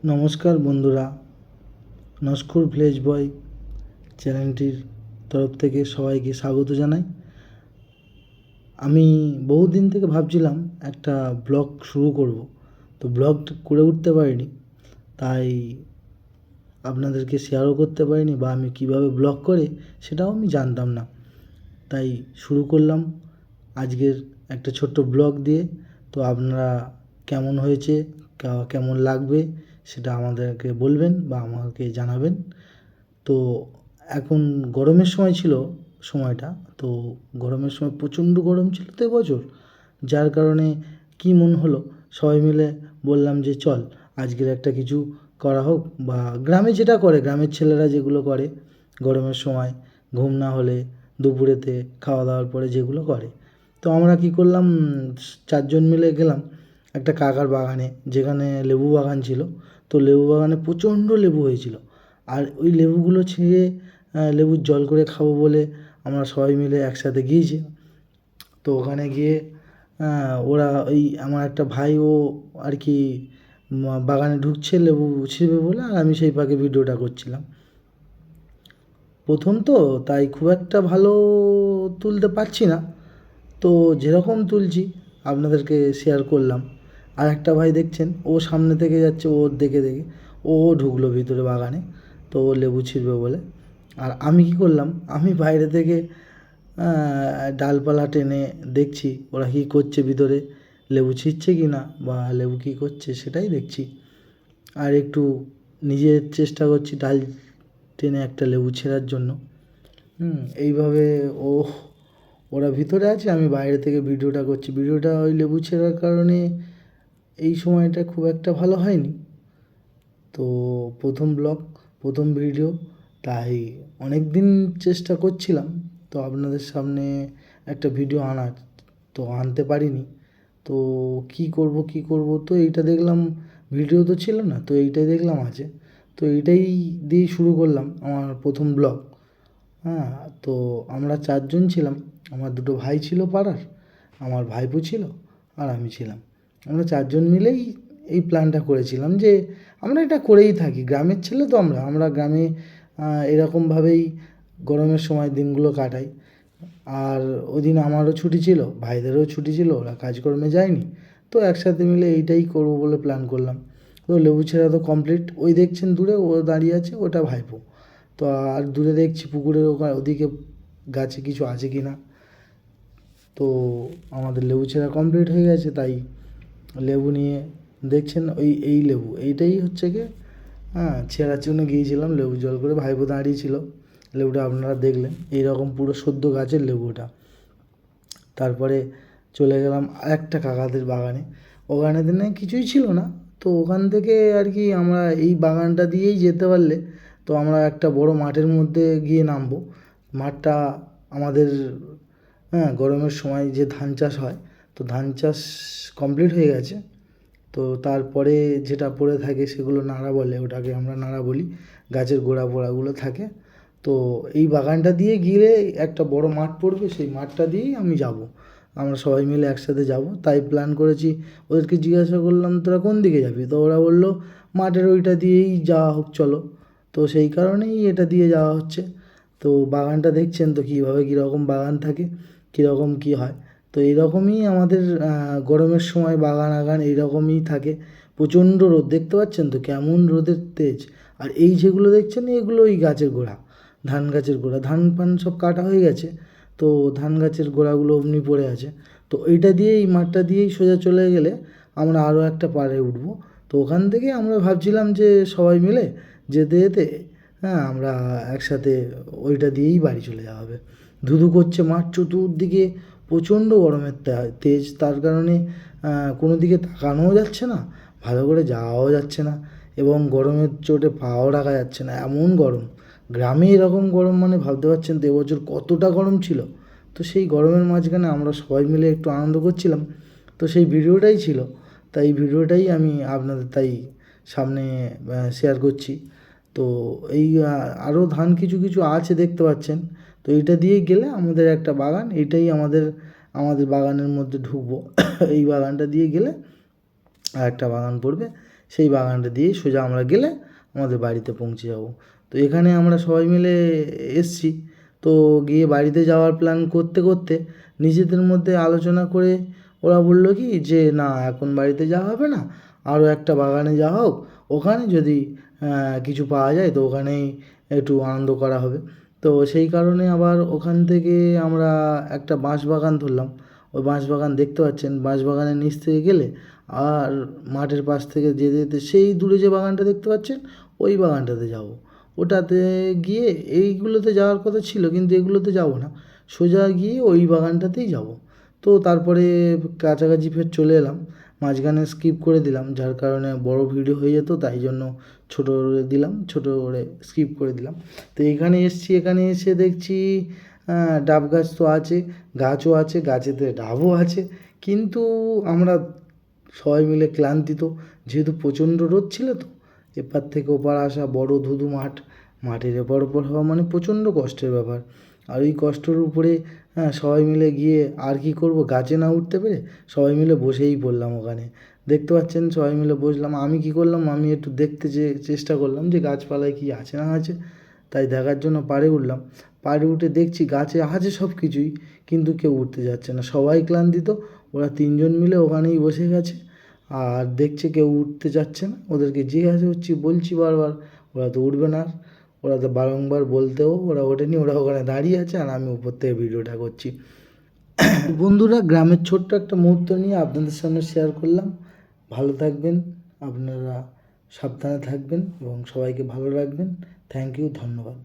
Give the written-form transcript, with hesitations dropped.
নমস্কার বন্ধুরা, নস্কর ভিলেজ বয় চ্যানেলটির তরফ থেকে সবাইকে স্বাগত জানাই। আমি বহুদিন থেকে ভাবছিলাম একটা ব্লগ শুরু করব, তো ব্লগ করে উঠতে পারিনি, তাই আপনাদেরকে শেয়ারও করতে পারিনি, বা আমি কিভাবে ব্লগ করে সেটাও আমি জানতাম না। তাই শুরু করলাম আজকের একটা ছোট্ট ব্লগ দিয়ে। তো আপনারা কেমন হয়েছে, কেমন লাগবে সেটা আমাদেরকে বলবেন বা আমাকে জানাবেন। তো এখন গরমের সময় ছিল সময়টা, তো গরমের সময় প্রচণ্ড গরম ছিল তো এবছর, যার কারণে কি মন হলো সবাই মিলে বললাম যে চল আজকের একটা কিছু করা হোক, বা গ্রামে যেটা করে, গ্রামের ছেলেরা যেগুলো করে গরমের সময় ঘুম না হলে দুপুরেতে খাওয়া দাওয়ার পরে যেগুলো করে। তো আমরা কি করলাম, চারজন মিলে গেলাম একটা কাকার বাগানে, যেখানে লেবু বাগান ছিল। তো লেবু বাগানে প্রচণ্ড লেবু হয়েছিল, আর ওই লেবুগুলো ছিঁড়ে লেবুর জল করে খাবো বলে আমরা সবাই মিলে একসাথে গিয়েছি। তো ওখানে গিয়ে ওরা ওই আমার একটা ভাই, ও আর কি বাগানে ঢুকছে লেবু ছিঁড়বে বলে, আর আমি সেই ফাঁকে ভিডিওটা করছিলাম। প্রথম তো তাই খুব একটা ভালো তুলতে পারছি না, তো যেরকম তুলছি আপনাদেরকে শেয়ার করলাম। আর একটা ভাই দেখছেন, ও সামনে থেকে যাচ্ছে, ওর দেখে দেখে ও ঢুকলো ভিতরে বাগানে, তো ও লেবু ছিঁড়বে বলে। আর আমি কি করলাম, আমি বাইরে থেকে ডালপালা টেনে দেখছি ওরা কী করছে ভিতরে, লেবু ছিঁড়ছে কি না বা লেবু কী করছে সেটাই দেখছি। আর একটু নিজের চেষ্টা করছি ডাল টেনে একটা লেবু ছেঁড়ার জন্য। এইভাবে ও ওরা ভিতরে আছে, আমি বাইরে থেকে ভিডিওটা করছি। ভিডিওটা ওই লেবু ছেঁড়ার কারণে এই সময়টা খুব একটা ভালো হয়নি। তো প্রথম ব্লগ, প্রথম ভিডিও, তাই অনেক দিন চেষ্টা করছিলাম তো আপনাদের সামনে একটা ভিডিও আনার, তো আনতে পারিনি। তো কি করব, তো এইটা দেখলাম ভিডিও তো ছিল না, তো এইটাই দেখলাম আছে, তো এইটাই দিয়েই শুরু করলাম আমার প্রথম ব্লগ। হ্যাঁ, তো আমরা চারজন ছিলাম, আমার দুটো ভাই ছিল পাড়ার, আমার ভাইপো ছিল, আর আমি ছিলাম। আমরা চারজন মিলেই এই প্ল্যানটা করেছিলাম যে আমরা এটা করেই থাকি, গ্রামের ছেলে তো আমরা আমরা গ্রামে এরকমভাবেই গরমের সময় দিনগুলো কাটাই। আর ওই দিন আমারও ছুটি ছিল, ভাইদেরও ছুটি ছিল, ওরা কাজকর্মে যায়নি, তো একসাথে মিলে এইটাই করবো বলে প্ল্যান করলাম। তো লেবু ছেঁড়া তো কমপ্লিট, ওই দেখছেন দূরে ও দাঁড়িয়ে আছে, ওটা ভাইপো। তো আর দূরে দেখছি পুকুরের ওদিকে গাছে কিছু আছে কি না। তো আমাদের লেবু ছেঁড়া কমপ্লিট হয়ে গেছে, তাই লেবু নিয়ে দেখছেন এই লেবু এইটাই হচ্ছে কি, ছেঁড়ার জন্য গিয়েছিলাম, লেবু জল করে ভাইপো দাঁড়িয়েছিল। লেবুটা আপনারা দেখলেন, এইরকম পুরো সদ্য গাছের লেবুটা। তারপরে চলে গেলাম আরেকটা কাকাদের বাগানে, ওখানে দিনে কিছুই ছিল না। তো ওখান থেকে আর কি আমরা এই বাগানটা দিয়েই যেতে পারলে তো আমরা একটা বড় মাঠের মধ্যে গিয়ে নামবো। মাঠটা আমাদের, গরমের সময় যে ধান চাষ হয়, তো ধান চাষ কমপ্লিট হয়ে গেছে। তো তারপরে যেটা পড়ে থাকে সেগুলো নাড়া বলে, ওটাকে আমরা নাড়া বলি, গাছের গোড়া পোড়াগুলো থাকে। তো এই বাগানটা দিয়ে গিয়ে একটা বড় মাঠ পড়বে, সেই মাঠটা দিয়েই আমি যাব, আমরা সবাই মিলে একসাথে যাব। তাই প্ল্যান করেছি, ওদেরকে জিজ্ঞাসা করলাম তোরা কোন দিকে যাবি, তো ওরা বললো মাঠের ওইটা দিয়েই যাওয়া হোক চলো। তো সেই কারণেই এটা দিয়ে যাওয়া হচ্ছে। তো বাগানটা দেখছেন তো কীভাবে, কীরকম বাগান থাকে, কীরকম কী হয়। তো এইরকমই আমাদের গরমের সময় বাগান আগান এইরকমই থাকে। প্রচণ্ড রোদ, দেখতে পাচ্ছেন তো কেমন রোদের তেজ। আর এই যেগুলো দেখছেন এগুলো ওই গাছের গোড়া, ধান গাছের গোড়া, ধান পান সব কাটা হয়ে গেছে, তো ধান গাছের গোড়াগুলো অমনি পড়ে আছে। তো এইটা দিয়েই, এই মাঠটা দিয়েই সোজা চলে গেলে আমরা আরও একটা পাড়ে উঠবো। তো ওখান থেকে আমরা ভাবছিলাম যে সবাই মিলে যেতে যেতে, আমরা একসাথে ওইটা দিয়েই বাড়ি চলে যাওয়া হবে। ধুধু করছে মাঠ, চতুর্দিকে প্রচণ্ড গরমের তেজ, তার কারণে কোনো দিকে তাকানোও যাচ্ছে না, ভালো করে যাওয়াও যাচ্ছে না, এবং গরমের চোটে পাও রাখা যাচ্ছে না, এমন গরম। গ্রামে এরকম গরম মানে ভাবতে পারছেন তো এবছর কতটা গরম ছিল। তো সেই গরমের মাঝখানে আমরা সবাই মিলে একটু আনন্দ করছিলাম, তো সেই ভিডিওটাই ছিল। তাই ভিডিওটাই আমি আপনাদের তাই সামনে শেয়ার করছি। তো এই আরও ধান কিছু কিছু আছে দেখতে পাচ্ছেন। তো এইটা দিয়ে গেলে আমাদের একটা বাগান, এইটাই আমাদের আমাদের বাগানের মধ্যে ঢুকবো এই বাগানটা দিয়ে গেলে আর একটা বাগান পড়বে, সেই বাগানটা দিয়ে সোজা আমরা গেলে আমাদের বাড়িতে পৌঁছে যাব। তো এখানে আমরা সবাই মিলে এসছি। তো গিয়ে বাড়িতে যাওয়ার প্ল্যান করতে করতে নিজেদের মধ্যে আলোচনা করে ওরা বললো কি যে না এখন বাড়িতে যাওয়া হবে না, আরও একটা বাগানে যাওয়া হোক, ওখানে যদি কিছু পাওয়া যায় তো ওখানেই একটু আনন্দ করা হবে। তো সেই কারণে আবার ওখান থেকে আমরা একটা বাঁশবাগান ধরলাম। ওই বাঁশবাগান দেখতে পাচ্ছেন, বাঁশবাগানের নিচ থেকে গেলে আর মাঠের পাশ থেকে যেতে যেতে সেই দূরে যে বাগানটা দেখতে পাচ্ছেন ওই বাগানটাতে যাব। ওটাতে গিয়ে এইগুলোতে যাওয়ার কথা ছিল কিন্তু এগুলোতে যাব না, সোজা গিয়ে ওই বাগানটাতেই যাব। তো তারপরে কাছাকাছি ফের চলে এলাম, মাঝখানে স্কিপ করে দিলাম, যার কারণে বড় ভিডিও হয়ে যেত, তাই জন্য ছোটো করে দিলাম, ছোটো করে স্কিপ করে দিলাম। তো এখানে এসছি, এখানে এসে দেখছি ডাব গাছ তো আছে, গাছও আছে, গাছেতে ডাবও আছে, কিন্তু আমরা সবাই মিলে ক্লান্তিত, যেহেতু প্রচণ্ড রোদ ছিল। তো এপার থেকে ওপার আসা, বড় ধুধু মাঠ, মাঠের এপার ওপার হওয়া মানে প্রচণ্ড কষ্টের ব্যাপার। আর ওই কষ্টের উপরে সবাই মিলে গিয়ে আর কি করব, গাছে না উঠতে পেরে সবাই মিলে বসেই পড়লাম ওখানে। দেখতে পাচ্ছেন সবাই মিলে বসলাম। আমি কি করলাম, আমি একটু দেখতে চেষ্টা করলাম যে গাছপালায় কি আছে না আছে, তাই দেখার জন্য পাড়ে উঠলাম। পাড়ে উঠে দেখছি গাছে আছে সব কিছুই, কিন্তু কেউ উঠতে যাচ্ছে না, সবাই ক্লান্তিত। ওরা তিনজন মিলে ওখানেই বসে গেছে আর দেখছে কেউ উঠতে যাচ্ছে না। ওদেরকে জিজ্ঞাসা করছি, বলছি বারবার, ওরা তো উঠবে না। ওরা তো বারংবার বলতেও ওরা ওঠেনি, ওরা ওখানে দাঁড়িয়ে আছে আর আমি উপর থেকে ভিডিওটা করছি। বন্ধুরা, গ্রামের ছোট্ট একটা মুহূর্ত নিয়ে আপনাদের সামনে শেয়ার করলাম। ভালো থাকবেন আপনারা, সাবধানে থাকবেন এবং সবাইকে ভালো রাখবেন। থ্যাংক ইউ, ধন্যবাদ।